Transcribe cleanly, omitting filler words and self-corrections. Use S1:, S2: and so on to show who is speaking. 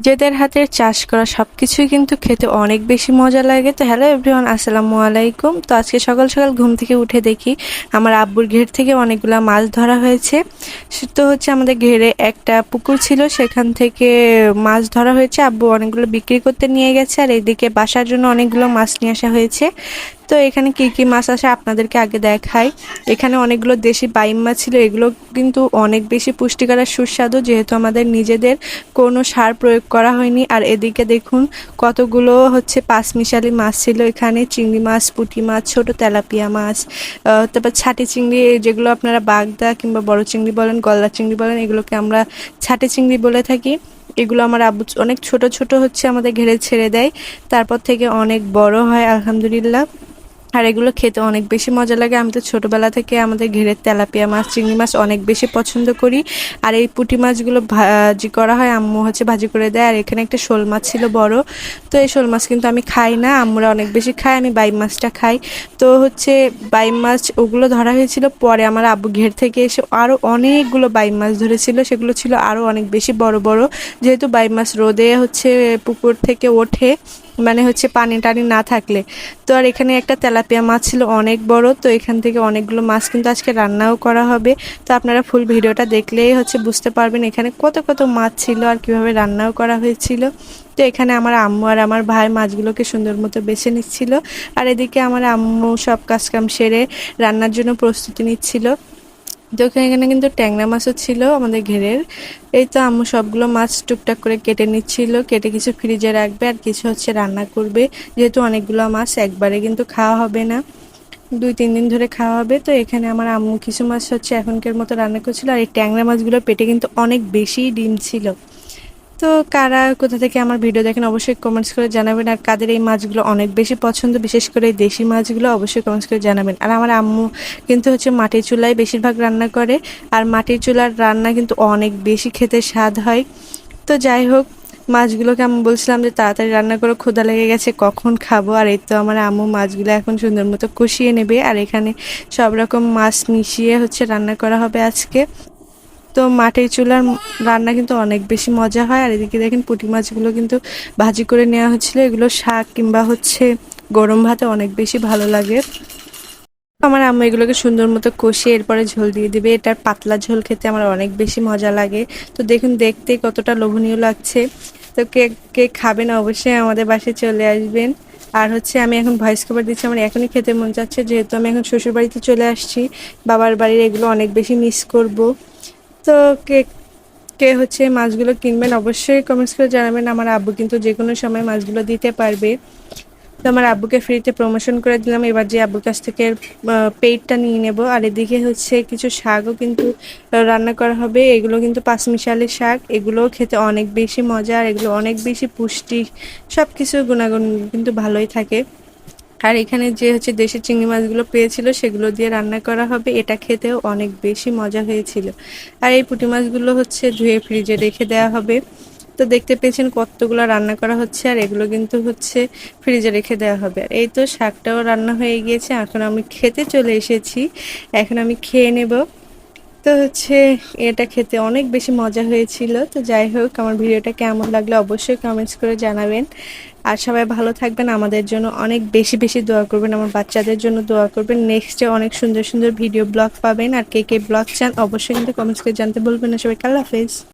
S1: নিজেদের হাতের চাষ করা সবকিছুই কিন্তু খেতে অনেক বেশি মজা লাগে। তো হ্যালো এভরিওয়ান, আসসালামু আলাইকুম। তো আজকে সকাল সকাল ঘুম থেকে উঠে দেখি আমার আব্বুর ঘের থেকে অনেকগুলো মাছ ধরা হয়েছে। তো হচ্ছে আমাদের ঘেরে একটা পুকুর ছিল, সেখান থেকে মাছ ধরা হয়েছে। আব্বু অনেকগুলো বিক্রি করতে নিয়ে গেছে, আর এদিকে বাসার জন্য অনেকগুলো মাছ নিয়ে আসা হয়েছে। তো এখানে কি কি মাছ আসে আপনাদেরকে আগে দেখাই। এখানে অনেকগুলো দেশি বাইম মাছ ছিল, এগুলো কিন্তু অনেক বেশি পুষ্টিকর আর সুস্বাদু, যেহেতু আমাদের নিজেদের কোনো সার প্রয়োগ করা হয়নি। আর এদিকে দেখুন কতগুলো হচ্ছে পাঁচমিশালি মাছ ছিল। এখানে চিংড়ি মাছ, পুঁটি মাছ, ছোট তেলাপিয়া মাছ, তারপর ছাটি চিংড়ি, যেগুলো আপনারা বাগদা কিংবা বড় চিংড়ি বলেন, গলদা চিংড়ি বলেন, এগুলোকে আমরা ছাটি চিংড়ি বলে থাকি। এগুলো আমার আব্বু অনেক ছোট ছোট হচ্ছে আমাদের ঘেরে ছেড়ে দেয়, তারপর থেকে অনেক বড় হয় আলহামদুলিল্লাহ। আর এগুলো খেতে অনেক বেশি মজা লাগে। আমি তো ছোটবেলা থেকে আমাদের ঘেরের তেলাপিয়া মাছ, চিংড়ি মাছ অনেক বেশি পছন্দ করি। আর এই পুঁটি মাছগুলো ভাজি করা হয়, আম্মু হচ্ছে ভাজি করে দেয়। আর এখানে একটা শোল মাছ ছিল বড়, তো এই শোল মাছ কিন্তু আমি খাই না, আম্মুরা অনেক বেশি খায়, আমি বাইম মাছটা খাই। তো হচ্ছে বাইম মাছ ওগুলো ধরা হয়েছিল, পরে আমার আব্বু ঘের থেকে এসে আরও অনেকগুলো বাইম মাছ ধরেছিল, সেগুলো ছিল আরও অনেক বেশি বড় বড়। যেহেতু বাইম মাছ রোদে হচ্ছে পুকুর থেকে ওঠে, মানে হচ্ছে পানি টানি না থাকলে। তো আর এখানে একটা তেলাপিয়া মাছ ছিল অনেক বড়, তো এখান থেকে অনেকগুলো মাছ কিন্তু আজকে রান্নাও করা হবে। তো আপনারা ফুল ভিডিওটা দেখলেই হচ্ছে বুঝতে পারবেন এখানে কত কত মাছ ছিল আর কিভাবে রান্নাও করা হয়েছিল। তো এখানে আমার আম্মু আর আমার ভাই মাছগুলোকে সুন্দর মতো বেছে নিচ্ছিল, আর এদিকে আমার আম্মু সব কাজকাম সেরে রান্নার জন্য প্রস্তুতি নিচ্ছিল। তো এখানে কিন্তু ট্যাংরা মাছও ছিল আমাদের ঘেরের। এই তো আম্মু সবগুলো মাছ টুকটাক করে কেটে নিচ্ছিল, কেটে কিছু ফ্রিজে রাখবে আর কিছু হচ্ছে রান্না করবে। যেহেতু অনেকগুলো মাছ একবারে কিন্তু খাওয়া হবে না, 2-3 দিন ধরে খাওয়া হবে। তো এখানে আমার আম্মু কিছু মাছ হচ্ছে এখনকার মতো রান্না করছিল। আর এই ট্যাংরা মাছগুলো পেটে কিন্তু অনেক বেশি ডিম ছিল। তো কারা কোথা থেকে আমার ভিডিও দেখেন অবশ্যই কমেন্টস করে জানাবেন, আর কাদের এই মাছগুলো অনেক বেশি পছন্দ, বিশেষ করে এই দেশি মাছগুলো অবশ্যই কমেন্টস করে জানাবেন। আর আমার আম্মু কিন্তু হচ্ছে মাটির চুলায় বেশিরভাগ রান্না করে, আর মাটির চুলার রান্না কিন্তু অনেক বেশি খেতে স্বাদ হয়। তো যাই হোক, মাছগুলোকে আমি বলছিলাম যে তাড়াতাড়ি রান্না করে, ক্ষুধা লেগে গেছে কখন খাবো। আর এই তো আমার আম্মু মাছগুলো এখন সুন্দর মতো কষিয়ে নেবে, আর এখানে সব রকম মাছ মিশিয়ে হচ্ছে রান্না করা হবে আজকে। তো মাটির চুলার রান্না কিন্তু অনেক বেশি মজা হয়। আর এদিকে দেখেন পুঁটি মাছগুলো কিন্তু ভাজি করে নেওয়া হচ্ছিল, এগুলো শাক কিংবা হচ্ছে গরম ভাতে অনেক বেশি ভালো লাগে। আমার আম্মু এগুলোকে সুন্দর মতো কষিয়ে এরপরে ঝোল দিয়ে দিবে। এটার পাতলা ঝোল খেতে আমার অনেক বেশি মজা লাগে। তো দেখুন দেখতে কতটা লোভনীয় লাগছে। তো কে কে খাবেন অবশ্যই আমাদের বাসায় চলে আসবেন। আর হচ্ছে আমি এখন ভয়েস কভার দিচ্ছি, আমার এখনই খেতে মন চাচ্ছে, যেহেতু আমি এখন শ্বশুর বাড়িতে চলে আসছি। বাবার বাড়ির এগুলো অনেক বেশি মিস করব। তো কে কে হচ্ছে মাছগুলো কিনবেন অবশ্যই কমেন্টস করে জানাবেন। আমার আব্বু কিন্তু যে কোনো সময় মাছগুলো দিতে পারবে। তো আমার আব্বুকে ফ্রিতে প্রমোশন করে দিলাম, এবার যে আব্বুর কাছ থেকে পেইডটা নিয়ে নেব। আর এদিকে হচ্ছে কিছু শাকও কিন্তু রান্না করা হবে, এগুলো কিন্তু পাঁচমিশালি শাক, এগুলোও খেতে অনেক বেশি মজা, আর এগুলো অনেক বেশি পুষ্টি, সব কিছু গুণাগুণ কিন্তু ভালোই থাকে। আর এখানে যে হচ্ছে দেশি চিংড়ি মাছগুলো পেয়েছিল সেগুলো দিয়ে রান্না করা হবে, এটা খেতেও অনেক বেশি মজা হয়েছিল। আর এই পুঁটি মাছগুলো হচ্ছে ধুয়ে ফ্রিজে রেখে দেওয়া হবে। তো দেখতে পেয়েছেন কতগুলো রান্না করা হচ্ছে, আর এগুলো কিন্তু হচ্ছে ফ্রিজে রেখে দেওয়া হবে। আর এই তো শাকটাও রান্না হয়ে গিয়েছে, এখন আমি খেতে চলে এসেছি, এখন আমি খেয়ে নেব। তো হচ্ছে এটা খেতে অনেক বেশি মজা হয়েছিল। তো যাই হোক, আমার ভিডিওটা কেমন লাগলো অবশ্যই কমেন্টস করে জানাবেন। আর সবাই ভালো থাকবেন, আমাদের জন্য অনেক বেশি বেশি দোয়া করবেন, আমার বাচ্চাদের জন্য দোয়া করবেন। নেক্সটে অনেক সুন্দর সুন্দর ভিডিও ব্লগ পাবেন। আর কে কে ব্লগ চান অবশ্যই কিন্তু কমেন্টস করে জানতে বলবেন না। সবাই আল্লাহ হাফেজ।